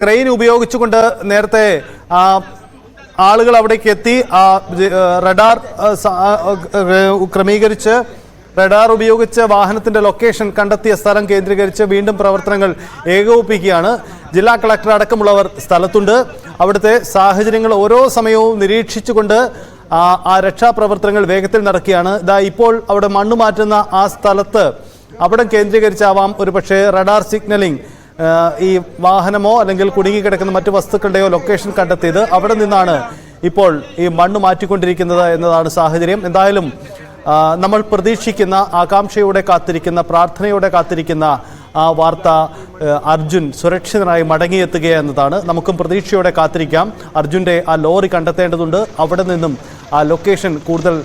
Crane ഉപയോഗിച്ചുകൊണ്ട് നേരത്തെ ആളുകൾ അവിടേക്ക് എത്തി റഡാർ ക്രമീകരിച്ച് റഡാർ ഉപയോഗിച്ച് വാഹനത്തിന്റെ ലൊക്കേഷൻ കണ്ടെത്തിയ സ്ഥലം കേന്ദ്രീകരിച്ച് വീണ്ടും പ്രവർത്തനങ്ങൾ ഏകോപിപ്പിക്കുകയാണ്. ജില്ലാ കളക്ടർ അടക്കമുള്ളവർ സ്ഥലത്തുണ്ട്. അവിടുത്തെ സാഹചര്യങ്ങൾ ഓരോ സമയവും നിരീക്ഷിച്ചുകൊണ്ട് ആ രക്ഷാപ്രവർത്തനങ്ങൾ വേഗത്തിൽ നടക്കുകയാണ്. ഇതാ ഇപ്പോൾ അവിടെ മണ്ണ് മാറ്റുന്ന ആ സ്ഥലത്ത് അവിടെ കേന്ദ്രീകരിച്ചാവാം ഒരുപക്ഷെ റഡാർ സിഗ്നലിംഗ് ഈ വാഹനമോ അല്ലെങ്കിൽ കുടുങ്ങിക്കിടക്കുന്ന മറ്റു വസ്തുക്കളുടെയോ ലൊക്കേഷൻ കണ്ടെത്തിയത്. അവിടെ നിന്നാണ് ഇപ്പോൾ ഈ മണ്ണ് മാറ്റിക്കൊണ്ടിരിക്കുന്നത് എന്നതാണ് സാഹചര്യം. എന്തായാലും നമ്മൾ പ്രതീക്ഷിക്കുന്ന, ആകാംക്ഷയോടെ കാത്തിരിക്കുന്ന, പ്രാർത്ഥനയോടെ കാത്തിരിക്കുന്ന ആ വാർത്ത അർജുൻ സുരക്ഷിതനായി മടങ്ങിയെത്തുക എന്നതാണ്. നമുക്കും പ്രതീക്ഷയോടെ കാത്തിരിക്കാം. അർജുൻ്റെ ആ ലോറി കണ്ടെത്തേണ്ടതുണ്ട്. അവിടെ നിന്നും ആ ലൊക്കേഷൻ കൂടുതൽ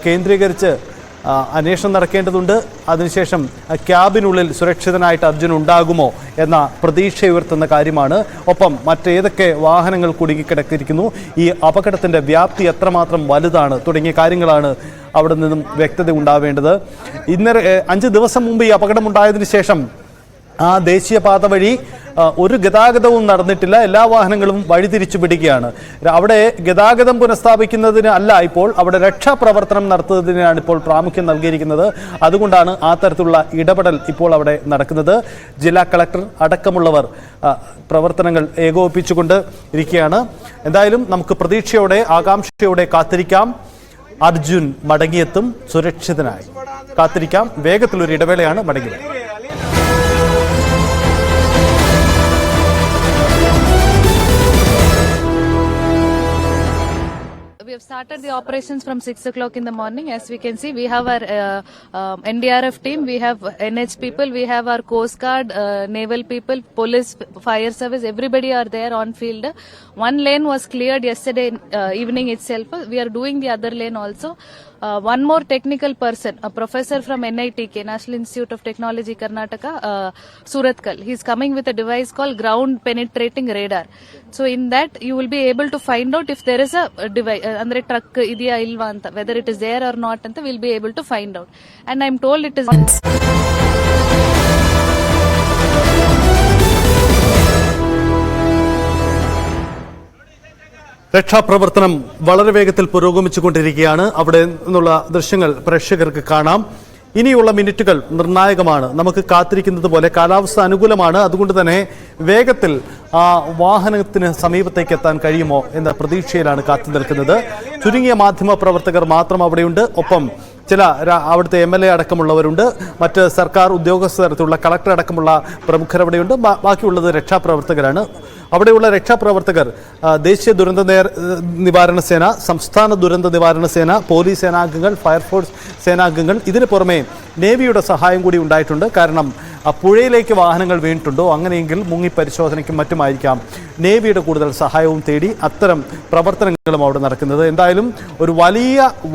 കേന്ദ്രീകരിച്ച് അന്വേഷണം നടക്കേണ്ടതുണ്ട്. അതിനുശേഷം ക്യാബിനുള്ളിൽ സുരക്ഷിതനായിട്ട് അർജുൻ ഉണ്ടാകുമോ എന്ന പ്രതീക്ഷയുയർത്തുന്ന കാര്യമാണ്. ഒപ്പം മറ്റേതൊക്കെ വാഹനങ്ങൾ കുടുങ്ങിക്കിടക്കിയിരിക്കുന്നു, ഈ അപകടത്തിൻ്റെ വ്യാപ്തി എത്രമാത്രം വലുതാണ് തുടങ്ങിയ കാര്യങ്ങളാണ് അവിടെ നിന്നും വ്യക്തത ഉണ്ടാവേണ്ടത്. ഇന്നലെ 5 ദിവസം മുമ്പ് ഈ അപകടമുണ്ടായതിനു ശേഷം ആ ദേശീയപാത വഴി ഒരു ഗതാഗതവും നടന്നിട്ടില്ല. എല്ലാ വാഹനങ്ങളും വഴിതിരിച്ചു വിടുകയാണ്. അവിടെ ഗതാഗതം പുനഃസ്ഥാപിക്കുന്നതിന് അല്ല, ഇപ്പോൾ അവിടെ രക്ഷാപ്രവർത്തനം നടത്തുന്നതിനാണ് ഇപ്പോൾ പ്രാമുഖ്യം നൽകിയിരിക്കുന്നത്. അതുകൊണ്ടാണ് ആ തരത്തിലുള്ള ഇടപെടൽ ഇപ്പോൾ അവിടെ നടക്കുന്നത്. ജില്ലാ കളക്ടർ അടക്കമുള്ളവർ പ്രവർത്തനങ്ങൾ ഏകോപിപ്പിച്ചുകൊണ്ട് ഇരിക്കുകയാണ്. എന്തായാലും നമുക്ക് പ്രതീക്ഷയോടെ, ആകാംക്ഷയോടെ കാത്തിരിക്കാം. അർജുൻ മടങ്ങിയെത്തും സുരക്ഷിതനായി. കാത്തിരിക്കാം. വേഗത്തിലൊരു ഇടവേളയാണ്. മടങ്ങിയത്. We have started the operations from 6 o'clock in the morning. As we can see, we have our NDRF team, we have NH people, we have our Coast Guard, naval people, police, fire service, everybody are there on field. One lane was cleared yesterday evening itself. We are doing the other lane also. One more technical person, a professor from NITK, National Institute of Technology, Karnataka, Surathkal. He is coming with a device called ground penetrating radar. So in that you will be able to find out if there is a device, andre truck idya ilva anta, whether it is there or not anta, we will be able to find out. And I am told it is രക്ഷാപ്രവർത്തനം വളരെ വേഗത്തിൽ പുരോഗമിച്ചുകൊണ്ടിരിക്കുകയാണ്. അവിടെ നിന്നുള്ള ദൃശ്യങ്ങൾ പ്രേക്ഷകർക്ക് കാണാം. ഇനിയുള്ള മിനിറ്റുകൾ നിർണായകമാണ്. നമുക്ക് കാത്തിരിക്കുന്നത് പോലെ കാലാവസ്ഥ അനുകൂലമാണ്. അതുകൊണ്ട് തന്നെ വേഗത്തിൽ ആ വാഹനത്തിന് സമീപത്തേക്ക് എത്താൻ കഴിയുമോ എന്ന പ്രതീക്ഷയിലാണ് കാത്തു നിൽക്കുന്നത്. ചുരുങ്ങിയ മാധ്യമ പ്രവർത്തകർ മാത്രം അവിടെയുണ്ട്. ഒപ്പം ചില അവിടുത്തെ MLA അടക്കമുള്ളവരുണ്ട്. മറ്റ് സർക്കാർ ഉദ്യോഗസ്ഥ തരത്തിലുള്ള കളക്ടർ അടക്കമുള്ള പ്രമുഖർ അവിടെയുണ്ട്. ബാക്കിയുള്ളത് രക്ഷാപ്രവർത്തകരാണ്. അവിടെയുള്ള രക്ഷാപ്രവർത്തകർ ദേശീയ ദുരന്ത നിവാരണ സേന, സംസ്ഥാന ദുരന്ത നിവാരണ സേന, പോലീസ് സേനാംഗങ്ങൾ, ഫയർഫോഴ്സ് സേനാംഗങ്ങൾ, ഇതിന് പുറമെ നേവിയുടെ സഹായം കൂടി ഉണ്ടായിട്ടുണ്ട്. കാരണം പുഴയിലേക്ക് വാഹനങ്ങൾ വീണിട്ടുണ്ടോ, അങ്ങനെയെങ്കിൽ മുങ്ങി പരിശോധനയ്ക്കും മറ്റുമായിരിക്കാം നേവിയുടെ കൂടുതൽ സഹായവും തേടി അത്തരം പ്രവർത്തനങ്ങളും അവിടെ നടക്കുന്നത്. എന്തായാലും ഒരു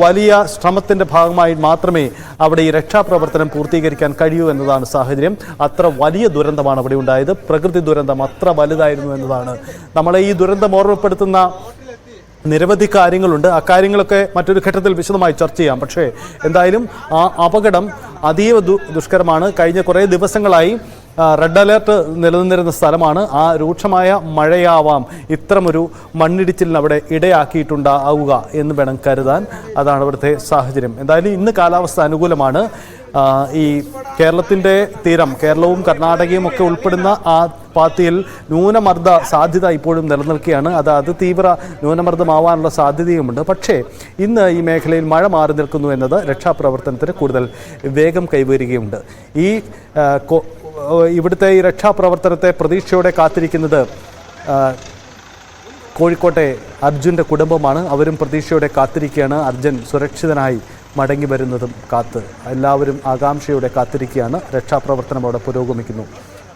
വലിയ ശ്രമത്തിൻ്റെ ഭാഗമായി മാത്രമേ അവിടെ ഈ രക്ഷാപ്രവർത്തനം പൂർത്തീകരിക്കാൻ കഴിയൂ എന്നതാണ് സാഹചര്യം. അത്ര വലിയ ദുരന്തമാണ് അവിടെ ഉണ്ടായത്. പ്രകൃതി ദുരന്തം അത്ര വലുതായിരുന്നു എന്നതാണ് നമ്മളെ ഈ ദുരന്തം ഓർമ്മപ്പെടുത്തുന്ന നിരവധി കാര്യങ്ങളുണ്ട്. അക്കാര്യങ്ങളൊക്കെ മറ്റൊരു ഘട്ടത്തിൽ വിശദമായി ചർച്ച ചെയ്യാം. പക്ഷേ എന്തായാലും ആ അപകടം അതീവ ദുഷ്കരമാണ്. കഴിഞ്ഞ കുറേ ദിവസങ്ങളായി റെഡ് അലേർട്ട് നിലനിന്നിരുന്ന സ്ഥലമാണ്. ആ രൂക്ഷമായ മഴയാവാം ഇത്തരമൊരു മണ്ണിടിച്ചിലിന് അവിടെ ഇടയാക്കിയിട്ടുണ്ടാവുക എന്ന് വേണം കരുതാൻ. അതാണ് അവിടുത്തെ സാഹചര്യം. എന്തായാലും ഇന്ന് കാലാവസ്ഥ അനുകൂലമാണ്. ഈ കേരളത്തിൻ്റെ തീരം, കേരളവും കർണാടകയും ഒക്കെ ഉൾപ്പെടുന്ന ആ പാത്തിയിൽ ന്യൂനമർദ്ദ സാധ്യത ഇപ്പോഴും നിലനിൽക്കുകയാണ്. അത് അതിതീവ്ര ന്യൂനമർദ്ദമാവാനുള്ള സാധ്യതയുമുണ്ട്. പക്ഷേ ഇന്ന് ഈ മേഖലയിൽ മഴ മാറി നിൽക്കുന്നു എന്നത് രക്ഷാപ്രവർത്തനത്തിന് കൂടുതൽ വേഗം കൈവരികയുണ്ട്. ഇവിടുത്തെ ഈ രക്ഷാപ്രവർത്തനത്തെ പ്രതീക്ഷയോടെ കാത്തിരിക്കുന്നത് കോഴിക്കോട്ടെ അർജുൻ്റെ കുടുംബമാണ്. അവരും പ്രതീക്ഷയോടെ കാത്തിരിക്കുകയാണ്. അർജുൻ സുരക്ഷിതനായി മടങ്ങി വരുന്നതും കാത്ത് എല്ലാവരും ആകാംക്ഷയോടെ കാത്തിരിക്കുകയാണ്. രക്ഷാപ്രവർത്തനം അവിടെ പുരോഗമിക്കുന്നു.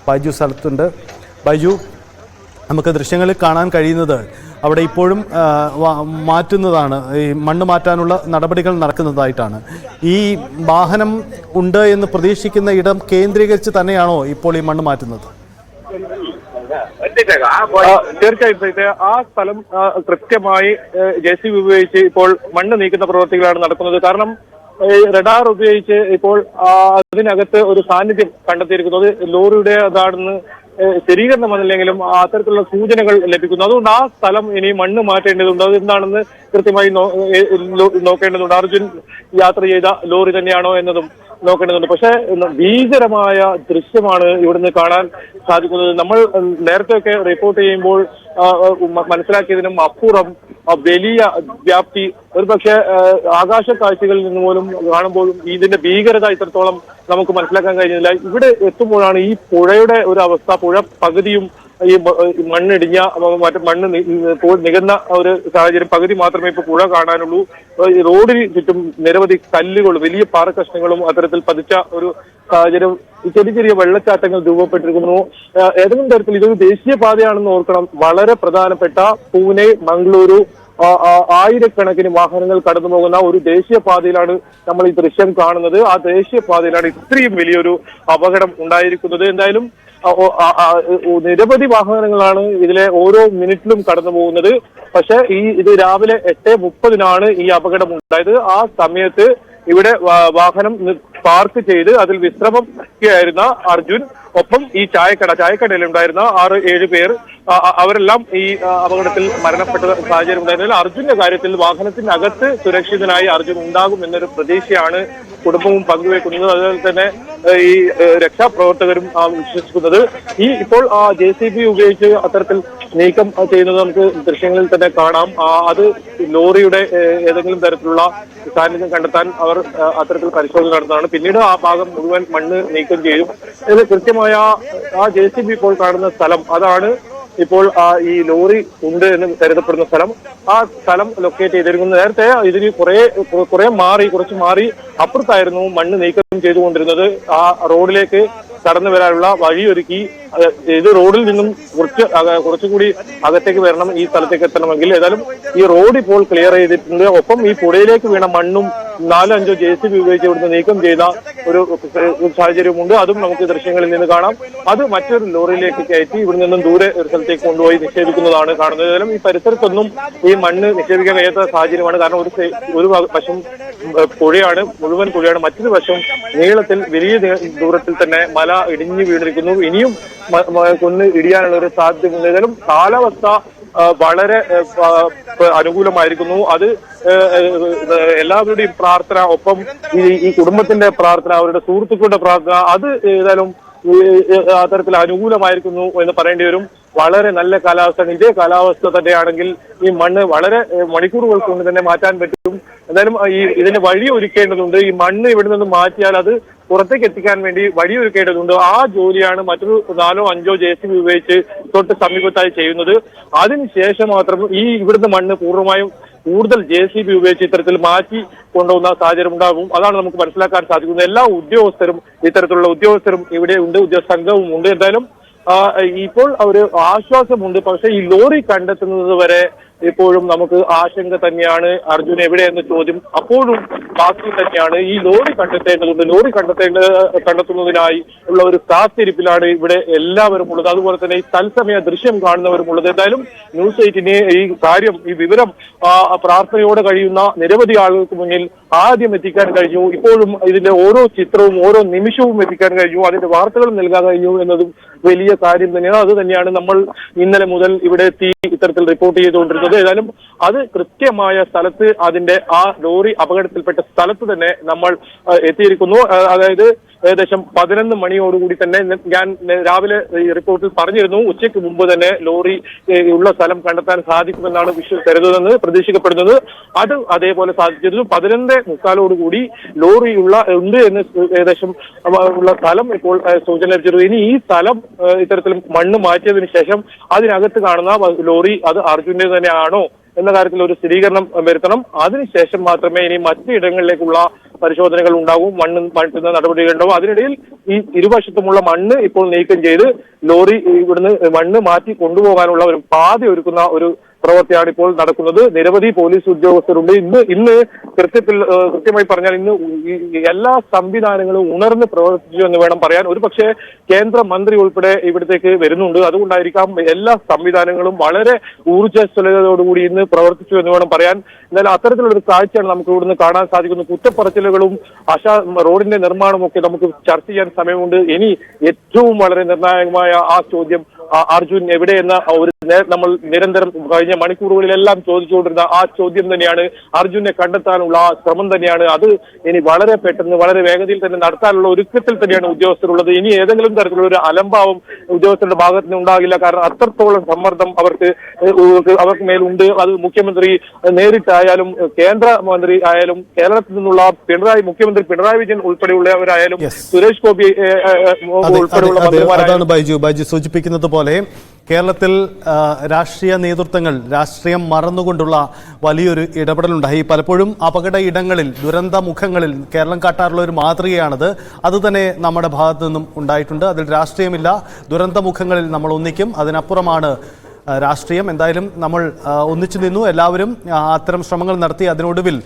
ബൈജു സ്ഥലത്തുണ്ട്. ബൈജു, നമുക്ക് ദൃശ്യങ്ങളിൽ കാണാൻ കഴിയുന്നത് അവിടെ ഇപ്പോഴും മാറ്റുന്നതാണ്, ഈ മണ്ണ് മാറ്റാനുള്ള നടപടികൾ നടക്കുന്നതായിട്ടാണ്. ഈ വാഹനം ഉണ്ട് എന്ന് പ്രതീക്ഷിക്കുന്ന ഇടം കേന്ദ്രീകരിച്ച് തന്നെയാണോ ഇപ്പോൾ ഈ മണ്ണ് മാറ്റുന്നത്? തീർച്ചയായിട്ടും ആ സ്ഥലം കൃത്യമായി JCB ഉപയോഗിച്ച് ഇപ്പോൾ മണ്ണ് നീക്കുന്ന പ്രവൃത്തികളാണ് നടക്കുന്നത്. കാരണം റഡാർ ഉപയോഗിച്ച് ഇപ്പോൾ അതിനകത്ത് ഒരു സാന്നിധ്യം കണ്ടെത്തിയിരിക്കുന്നത് ലോറിയുടെ അതാണെന്ന് സ്ഥിരീകരണം വന്നില്ലെങ്കിലും അത്തരത്തിലുള്ള സൂചനകൾ ലഭിക്കുന്നു. അതുകൊണ്ട് ആ സ്ഥലം ഇനി മണ്ണ് മാറ്റേണ്ടതുണ്ട്. അത് എന്താണെന്ന് കൃത്യമായി നോക്കേണ്ടതുണ്ട്. അർജുൻ യാത്ര ചെയ്ത ലോറി തന്നെയാണോ എന്നതും നോക്കേണ്ടതുണ്ട്. പക്ഷെ ഭീകരമായ ദൃശ്യമാണ് ഇവിടുന്ന് കാണാൻ സാധിക്കുന്നത്. നമ്മൾ നേരത്തെയൊക്കെ റിപ്പോർട്ട് ചെയ്യുമ്പോൾ മനസ്സിലാക്കിയതിനും അപ്പുറം വലിയ വ്യാപ്തി, ഒരുപക്ഷെ ആകാശ കാഴ്ചകളിൽ നിന്ന് പോലും കാണുമ്പോഴും ഇതിന്റെ ഭീകരത ഇത്രത്തോളം നമുക്ക് മനസ്സിലാക്കാൻ കഴിഞ്ഞില്ല. ഇവിടെ എത്തുമ്പോഴാണ് ഈ പുഴയുടെ ഒരു അവസ്ഥ. പുഴ പകുതിയും ഈ മണ്ണിടിഞ്ഞ മണ്ണ് നികന്ന ഒരു സാഹചര്യം. പകുതി മാത്രമേ ഇപ്പൊ പുഴ കാണാനുള്ളൂ. റോഡിന് ചുറ്റും നിരവധി കല്ലുകളും വലിയ പാറക്കഷ്ണങ്ങളും അത്തരത്തിൽ പതിച്ച ഒരു സാഹചര്യം. ചെറിയ ചെറിയ വെള്ളച്ചാട്ടങ്ങൾ രൂപപ്പെട്ടിരിക്കുന്നു. ഏതെങ്കിലും തരത്തിൽ ഇതൊരു ദേശീയപാതയാണെന്ന് ഓർക്കണം. വളരെ പ്രധാനപ്പെട്ട പൂനെ, മംഗളൂരു ആയിരക്കണക്കിന് വാഹനങ്ങൾ കടന്നു പോകുന്ന ഒരു ദേശീയപാതയിലാണ് നമ്മൾ ഈ ദൃശ്യം കാണുന്നത്. ആ ദേശീയപാതയിലാണ് ഇത്രയും വലിയൊരു അപകടം ഉണ്ടായിരിക്കുന്നത്. എന്തായാലും നിരവധി വാഹനങ്ങളാണ് ഇതിലെ ഓരോ മിനിറ്റിലും കടന്നു പോകുന്നത്. പക്ഷെ ഇത് രാവിലെ 8:30 ഈ അപകടം ഉണ്ടായത്. ആ സമയത്ത് ഇവിടെ വാഹനം പാർക്ക് ചെയ്ത് അതിൽ വിശ്രമിക്കുകയായിരുന്ന അർജുൻ, ഒപ്പം ഈ ചായക്കടയിൽ ഉണ്ടായിരുന്ന 6-7 പേർ, അവരെല്ലാം ഈ അപകടത്തിൽ മരണപ്പെട്ട സാഹചര്യം ഉണ്ടായിരുന്നില്ല. അർജുന്റെ കാര്യത്തിൽ വാഹനത്തിനകത്ത് സുരക്ഷിതനായി അർജുൻ ഉണ്ടാകും എന്നൊരു പ്രതീക്ഷയാണ് കുടുംബവും പങ്കുവെക്കുന്നത്. അതുപോലെ തന്നെ ഈ രക്ഷാപ്രവർത്തകരും വിശ്വസിക്കുന്നത്. ഇപ്പോൾ JCB ഉപയോഗിച്ച് അത്തരത്തിൽ നീക്കം ചെയ്യുന്നത് നമുക്ക് ദൃശ്യങ്ങളിൽ തന്നെ കാണാം. അത് ലോറിയുടെ ഏതെങ്കിലും തരത്തിലുള്ള സാന്നിധ്യം കണ്ടെത്താൻ അവർ അത്തരത്തിൽ പരിശോധന നടത്തുന്നതാണ്. പിന്നീട് ആ ഭാഗം മുഴുവൻ മണ്ണ് നീക്കം ചെയ്യും. ഇതിൽ കൃത്യമായ ആ JCB ഇപ്പോൾ കാണുന്ന സ്ഥലം, അതാണ് ഇപ്പോൾ ഈ ലോറി ഉണ്ട് എന്ന് കരുതപ്പെടുന്ന സ്ഥലം. ആ സ്ഥലം ലൊക്കേറ്റ് ചെയ്തിരിക്കുന്നത്. നേരത്തെ ഇതിന് കുറച്ച് മാറി അപ്പുറത്തായിരുന്നു മണ്ണ് നീക്കം ചെയ്തുകൊണ്ടിരുന്നത്. ആ റോഡിലേക്ക് കടന്നു വരാനുള്ള വഴിയൊരുക്കി. ഇത് റോഡിൽ നിന്നും കുറച്ചുകൂടി അകത്തേക്ക് വരണം ഈ സ്ഥലത്തേക്ക് എത്തണമെങ്കിൽ. ഏതായാലും ഈ റോഡ് ഇപ്പോൾ ക്ലിയർ ചെയ്തിട്ടുണ്ട്. ഒപ്പം ഈ പുഴയിലേക്ക് വീണ മണ്ണും 4-5 JCB ഉപയോഗിച്ച് ഇവിടുന്ന് നീക്കം ചെയ്ത ഒരു സാഹചര്യമുണ്ട്. അതും നമുക്ക് ദൃശ്യങ്ങളിൽ നിന്ന് കാണാം. അത് മറ്റൊരു ലോറിയിലേക്ക് കയറ്റി ഇവിടെ നിന്നും ദൂരെ ഒരു സ്ഥലത്തേക്ക് കൊണ്ടുപോയി നിക്ഷേപിക്കുന്നതാണ് കാണുന്നത്. ഏതായാലും ഈ പരിസരത്തൊന്നും ഈ മണ്ണ് നിക്ഷേപിക്കാൻ കഴിയാത്ത സാഹചര്യമാണ്. കാരണം ഒരു വശം പുഴയാണ്, മുഴുവൻ പുഴയാണ്. മറ്റൊരു വശം നീളത്തിൽ വലിയ ദൂരത്തിൽ തന്നെ മല ഇടിഞ്ഞു വീണിരിക്കുന്നു. ഇനിയും കൊന്ന് ഇടിയാനുള്ള ഒരു സാധ്യതയുണ്ട്. ഏതായാലും കാലാവസ്ഥ വളരെ അനുകൂലമായിരിക്കുന്നു. അത് എല്ലാവരുടെയും പ്രാർത്ഥന, ഒപ്പം ഈ കുടുംബത്തിന്റെ പ്രാർത്ഥന, അവരുടെ സുഹൃത്തുക്കളുടെ പ്രാർത്ഥന, അത് ഏതായാലും അത്തരത്തിൽ അനുകൂലമായിരിക്കുന്നു എന്ന് പറയേണ്ടി വരും. വളരെ നല്ല കാലാവസ്ഥ. ഇതേ കാലാവസ്ഥ തന്നെയാണെങ്കിൽ ഈ മണ്ണ് വളരെ മണിക്കൂറുകൾ കൊണ്ട് തന്നെ മാറ്റാൻ പറ്റും. എന്തായാലും ഇതിന് വഴി ഒരുക്കേണ്ടതുണ്ട്. ഈ മണ്ണ് ഇവിടെ നിന്ന് മാറ്റിയാൽ അത് പുറത്തേക്ക് എത്തിക്കാൻ വേണ്ടി വഴിയൊരുക്കേണ്ടതുണ്ട്. ആ ജോലിയാണ് മറ്റൊരു 4-5 JCB ഉപയോഗിച്ച് തൊട്ട് സമീപത്തായി ചെയ്യുന്നത്. അതിനുശേഷം മാത്രം ഈ ഇവിടുന്ന് മണ്ണ് പൂർണ്ണമായും കൂടുതൽ JCB ഉപയോഗിച്ച് ഇത്തരത്തിൽ മാറ്റി കൊണ്ടുപോകുന്ന സാഹചര്യം ഉണ്ടാകും. അതാണ് നമുക്ക് മനസ്സിലാക്കാൻ സാധിക്കുന്നത്. എല്ലാ ഉദ്യോഗസ്ഥരും ഇത്തരത്തിലുള്ള ഉദ്യോഗസ്ഥരും ഇവിടെ ഉണ്ട്, ഉദ്യോഗസ്ഥ സംഘവും ഉണ്ട്. എന്തായാലും ഇപ്പോൾ ഒരു ആശ്വാസമുണ്ട്. പക്ഷെ ഈ ലോറി കണ്ടെത്തുന്നത് വരെ ഇപ്പോഴും നമുക്ക് ആശങ്ക തന്നെയാണ്. അർജുൻ എവിടെയെന്ന ചോദ്യം അപ്പോഴും ബാക്കി തന്നെയാണ്. ഈ ലോറി കണ്ടെത്തേണ്ടതുണ്ട്. ലോറി കണ്ടെത്തുന്നതിനായി ഉള്ള ഒരു കാത്തിരിപ്പിലാണ് ഇവിടെ എല്ലാവരും ഉള്ളത്. അതുപോലെ തന്നെ ഈ തത്സമയ ദൃശ്യം കാണുന്നവരും ഉള്ളത്. എന്തായാലും ന്യൂസ് 8-ന് ഈ വിവരം പ്രാർത്ഥനയോടെ കഴിയുന്ന നിരവധി ആളുകൾക്ക് മുന്നിൽ ആദ്യം എത്തിക്കാൻ കഴിഞ്ഞു. ഇപ്പോഴും ഇതിന്റെ ഓരോ ചിത്രവും ഓരോ നിമിഷവും എത്തിക്കാൻ കഴിഞ്ഞു. അതിന്റെ വാർത്തകൾ നൽകാൻ കഴിഞ്ഞു എന്നതും വലിയ കാര്യം തന്നെയാണ്. അത് തന്നെയാണ് നമ്മൾ ഇന്നലെ മുതൽ ഇവിടെ എത്തി ഇത്തരത്തിൽ റിപ്പോർട്ട് ചെയ്തുകൊണ്ടിരുന്നത്. ഏതായാലും അത് കൃത്യമായ സ്ഥലത്ത്, അതിന്റെ ആ ലോറി അപകടത്തിൽപ്പെട്ട സ്ഥലത്ത് തന്നെ നമ്മൾ എത്തിയിരിക്കുന്നു. അതായത് ഏകദേശം 11 മണിയോടുകൂടി തന്നെ ഞാൻ രാവിലെ ഈ റിപ്പോർട്ടിൽ പറഞ്ഞിരുന്നു, ഉച്ചയ്ക്ക് മുമ്പ് തന്നെ ലോറി ഉള്ള സ്ഥലം കണ്ടെത്താൻ സാധിക്കുമെന്നാണ് കരുതുന്നത്, പ്രതീക്ഷിക്കപ്പെടുന്നത്. അത് അതേപോലെ സാധിച്ചിരുന്നു. 11:45 ലോറി ഉണ്ട് എന്ന് ഏകദേശം ഉള്ള സ്ഥലം ഇപ്പോൾ സൂചന ലഭിച്ചിരുന്നു. ഇനി ഈ സ്ഥലം ഇത്തരത്തിൽ മണ്ണ് മാറ്റിയതിനു ശേഷം അതിനകത്ത് കാണുന്ന ലോറി അത് അർജുന്റെ തന്നെയാണോ എന്ന കാര്യത്തിൽ ഒരു സ്ഥിരീകരണം വരുത്തണം. അതിനുശേഷം മാത്രമേ ഇനി മറ്റിടങ്ങളിലേക്കുള്ള പരിശോധനകൾ ഉണ്ടാവും, മണ്ണ് മാറ്റുന്ന നടപടികൾ ഉണ്ടാവും. അതിനിടയിൽ ഈ ഇരുവശത്തുമുള്ള മണ്ണ് ഇപ്പോൾ നീക്കം ചെയ്ത് ലോറി ഇവിടുന്ന് മണ്ണ് മാറ്റി കൊണ്ടുപോകാനുള്ള ഒരു പാത ഒരുക്കുന്ന ഒരു പ്രവൃത്തിയാണ് ഇപ്പോൾ നടക്കുന്നത്. നിരവധി പോലീസ് ഉദ്യോഗസ്ഥരുണ്ട്. ഇന്ന് കൃത്യമായി പറഞ്ഞാൽ ഇന്ന് എല്ലാ സംവിധാനങ്ങളും ഉണർന്ന് പ്രവർത്തിച്ചു എന്ന് വേണം പറയാൻ. ഒരു പക്ഷേ കേന്ദ്രമന്ത്രി ഉൾപ്പെടെ ഇവിടത്തേക്ക് വരുന്നുണ്ട്. അതുകൊണ്ടായിരിക്കാം എല്ലാ സംവിധാനങ്ങളും വളരെ ഊർജ്ജസ്വലതയോടുകൂടി ഇന്ന് പ്രവർത്തിച്ചു എന്ന് വേണം പറയാൻ. എന്നാൽ അത്തരത്തിലുള്ള ഒരു കാഴ്ചയാണ് നമുക്ക് ഇവിടുന്ന് കാണാൻ സാധിക്കുന്നത്. കുറ്റപ്പറച്ചിലുകളും റോഡിന്റെ നിർമ്മാണവും ഒക്കെ നമുക്ക് ചർച്ച ചെയ്യാൻ സമയമുണ്ട്. ഇനി ഏറ്റവും വളരെ നിർണായകമായ ആ ചോദ്യം അർജുൻ എവിടെയെന്ന ഒരു നമ്മൾ നിരന്തരം കഴിഞ്ഞ മണിക്കൂറുകളിലെല്ലാം ചോദിച്ചുകൊണ്ടിരുന്ന ആ ചോദ്യം തന്നെയാണ്. അർജുനെ കണ്ടെത്താനുള്ള ആ ശ്രമം തന്നെയാണ്. അത് ഇനി വളരെ പെട്ടെന്ന് വളരെ വേഗതയിൽ തന്നെ നടത്താനുള്ള ഒരുക്കത്തിൽ തന്നെയാണ് ഉദ്യോഗസ്ഥരുള്ളത്. ഇനി ഏതെങ്കിലും തരത്തിലുള്ള ഒരു അലംഭാവം ഉദ്യോഗസ്ഥരുടെ ഭാഗത്ത് നിന്ന് ഉണ്ടാകില്ല. കാരണം അത്രത്തോളം സമ്മർദ്ദം അവർക്ക് മേലുണ്ട്. അത് മുഖ്യമന്ത്രി നേരിട്ടായാലും കേന്ദ്രമന്ത്രി ആയാലും കേരളത്തിൽ നിന്നുള്ള മുഖ്യമന്ത്രി പിണറായി വിജയൻ ഉൾപ്പെടെയുള്ളവരായാലും സുരേഷ് ഗോപി ഉൾപ്പെടെയുള്ള അതാണ് ബൈജു സൂചിപ്പിക്കുന്നത് പോലെ കേരളത്തിൽ രാഷ്ട്രീയ നേതൃത്വങ്ങൾ രാഷ്ട്രീയം മറന്നുകൊണ്ടുള്ള വലിയൊരു ഇടപെടലുണ്ടായി. പലപ്പോഴും അപകട ഇടങ്ങളിൽ ദുരന്ത മുഖങ്ങളിൽ കേരളം കാട്ടാറുള്ള ഒരു മാതൃകയാണത്. അതുതന്നെ നമ്മുടെ ഭാഗത്തു നിന്നും ഉണ്ടായിട്ടുണ്ട്. അതിൽ രാഷ്ട്രീയമില്ല. ദുരന്ത മുഖങ്ങളിൽ നമ്മൾ ഒന്നിക്കും. അതിനപ്പുറമാണ് രാഷ്ട്രീയം. എന്തായാലും നമ്മൾ ഒന്നിച്ചു നിന്നു. എല്ലാവരും അത്തരം ശ്രമങ്ങൾ നടത്തി. അതിനൊടുവിൽ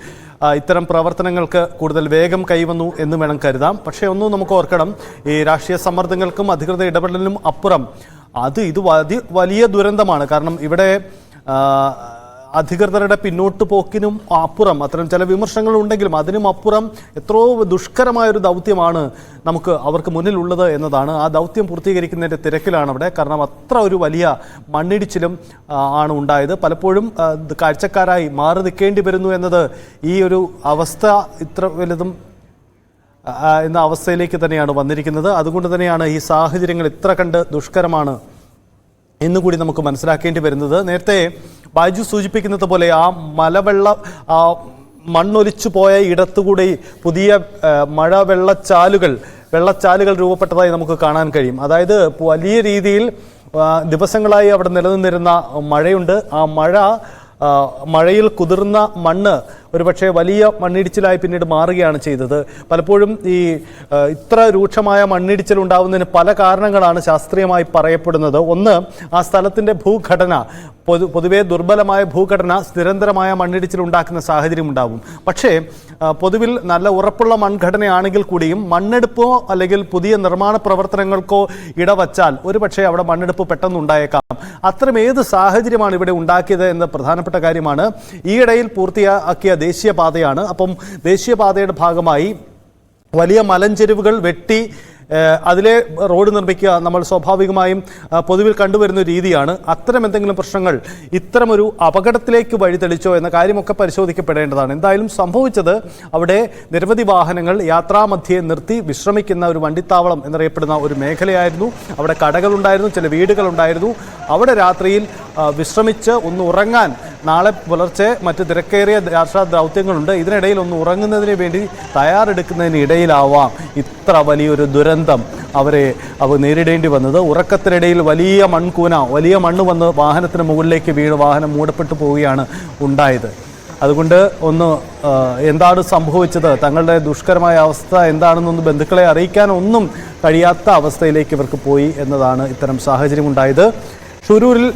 ഇത്തരം പ്രവർത്തനങ്ങൾക്ക് കൂടുതൽ വേഗം കൈവന്നു എന്ന് വേണം കരുതാം. പക്ഷേ ഒന്നും നമുക്ക് ഓർക്കണം, ഈ രാഷ്ട്രീയ സമ്മർദ്ദങ്ങൾക്കും അധികൃത ഇടപെടലിനും അപ്പുറം ഇത് വലിയ ദുരന്തമാണ്. കാരണം ഇവിടെ അധികൃതരുടെ പിന്നോട്ട് പോക്കിനും അപ്പുറം അത്തരം ചില വിമർശനങ്ങൾ ഉണ്ടെങ്കിലും അതിനും അപ്പുറം എത്രയോ ദുഷ്കരമായൊരു ദൗത്യമാണ് അവർക്ക് മുന്നിലുള്ളത് എന്നതാണ്. ആ ദൗത്യം പൂർത്തീകരിക്കുന്നതിൻ്റെ തിരക്കിലാണ് അവിടെ. കാരണം അത്ര ഒരു വലിയ മണ്ണിടിച്ചിലും ആണ് ഉണ്ടായത്. പലപ്പോഴും കാഴ്ചക്കാരായി മാറി നിൽക്കേണ്ടി വരുന്നു എന്നത് ഈ ഒരു അവസ്ഥ ഇത്ര വലുതും എന്ന അവസ്ഥയിലേക്ക് തന്നെയാണ് വന്നിരിക്കുന്നത്. അതുകൊണ്ട് തന്നെയാണ് ഈ സാഹചര്യങ്ങൾ ഇത്ര കണ്ട് ദുഷ്കരമാണ് എന്നുകൂടി നമുക്ക് മനസ്സിലാക്കേണ്ടി വരുന്നത്. നേരത്തെ ബൈജു സൂചിപ്പിക്കുന്നത് പോലെ ആ മണ്ണൊലിച്ചു പോയ ഇടത്തുകൂടി പുതിയ വെള്ളച്ചാലുകൾ രൂപപ്പെട്ടതായി നമുക്ക് കാണാൻ കഴിയും. അതായത് വലിയ രീതിയിൽ ദിവസങ്ങളായി അവിടെ നിലനിന്നിരുന്ന മഴയുണ്ട്. ആ മഴയിൽ കുതിർന്ന മണ്ണ് ഒരുപക്ഷെ വലിയ മണ്ണിടിച്ചിലായി പിന്നീട് മാറുകയാണ് ചെയ്തത്. പലപ്പോഴും ഇത്ര രൂക്ഷമായ മണ്ണിടിച്ചിൽ ഉണ്ടാവുന്നതിന് പല കാരണങ്ങളാണ് ശാസ്ത്രീയമായി പറയപ്പെടുന്നത്. ഒന്ന്, ആ സ്ഥലത്തിൻ്റെ ഭൂഘടന പൊതുവെ ദുർബലമായ ഭൂഘടന നിരന്തരമായ മണ്ണിടിച്ചിൽ ഉണ്ടാക്കുന്ന സാഹചര്യം ഉണ്ടാവും. പക്ഷേ പൊതുവിൽ നല്ല ഉറപ്പുള്ള മൺഘടനയാണെങ്കിൽ കൂടിയും മണ്ണെടുപ്പോ അല്ലെങ്കിൽ പുതിയ നിർമ്മാണ പ്രവർത്തനങ്ങൾക്കോ ഇടവച്ചാൽ ഒരുപക്ഷെ അവിടെ മണ്ണെടുപ്പ് പെട്ടെന്നുണ്ടായേക്കാം. അത്തരം ഏത് സാഹചര്യമാണ് ഇവിടെ ഉണ്ടാക്കിയത് എന്ന പ്രധാനപ്പെട്ട കാര്യമാണ്. ഈയിടയിൽ പൂർത്തിയാക്കിയ ദേശീയപാതയാണ്. അപ്പം ദേശീയപാതയുടെ ഭാഗമായി വലിയ മലഞ്ചെരുവുകൾ വെട്ടി അതിലെ റോഡ് നിർമ്മിക്കുക നമ്മൾ സ്വാഭാവികമായും പൊതുവിൽ കണ്ടുവരുന്ന രീതിയാണ്. അത്തരം എന്തെങ്കിലും പ്രശ്നങ്ങൾ ഇത്തരമൊരു അപകടത്തിലേക്ക് വഴിതെളിച്ചോ എന്ന കാര്യമൊക്കെ പരിശോധിക്കപ്പെടേണ്ടതാണ്. എന്തായാലും സംഭവിച്ചത് അവിടെ നിരവധി വാഹനങ്ങൾ യാത്രാമധ്യേ നിർത്തി വിശ്രമിക്കുന്ന ഒരു വണ്ടിത്താവളം എന്നറിയപ്പെടുന്ന ഒരു മേഖലയായിരുന്നു. അവിടെ കടകളുണ്ടായിരുന്നു, ചില വീടുകളുണ്ടായിരുന്നു. അവിടെ രാത്രിയിൽ വിശ്രമിച്ച് ഒന്ന് ഉറങ്ങാൻ നാളെ പുലർച്ചെ മറ്റ് തിരക്കേറിയ രാഷ്ട്രീയ ദൗത്യങ്ങളുണ്ട്. ഇതിനിടയിൽ ഒന്ന് ഉറങ്ങുന്നതിന് വേണ്ടി തയ്യാറെടുക്കുന്നതിനിടയിലാവാം ഇത്ര വലിയൊരു ദുരന്തം അവർ നേരിടേണ്ടി വന്നത്. ഉറക്കത്തിനിടയിൽ വലിയ മണ്ണ് വന്ന് വാഹനത്തിന് മുകളിലേക്ക് വീണ് വാഹനം മൂടപ്പെട്ടു പോവുകയാണ് ഉണ്ടായത്. അതുകൊണ്ട് എന്താണ് സംഭവിച്ചത്, തങ്ങളുടെ ദുഷ്കരമായ അവസ്ഥ എന്താണെന്നൊന്ന് ബന്ധുക്കളെ അറിയിക്കാൻ ഒന്നും കഴിയാത്ത അവസ്ഥയിലേക്ക് ഇവർക്ക് പോയി എന്നതാണ് ഇത്തരം സാഹചര്യം ഉണ്ടായത്. ഷുരൂരിൽ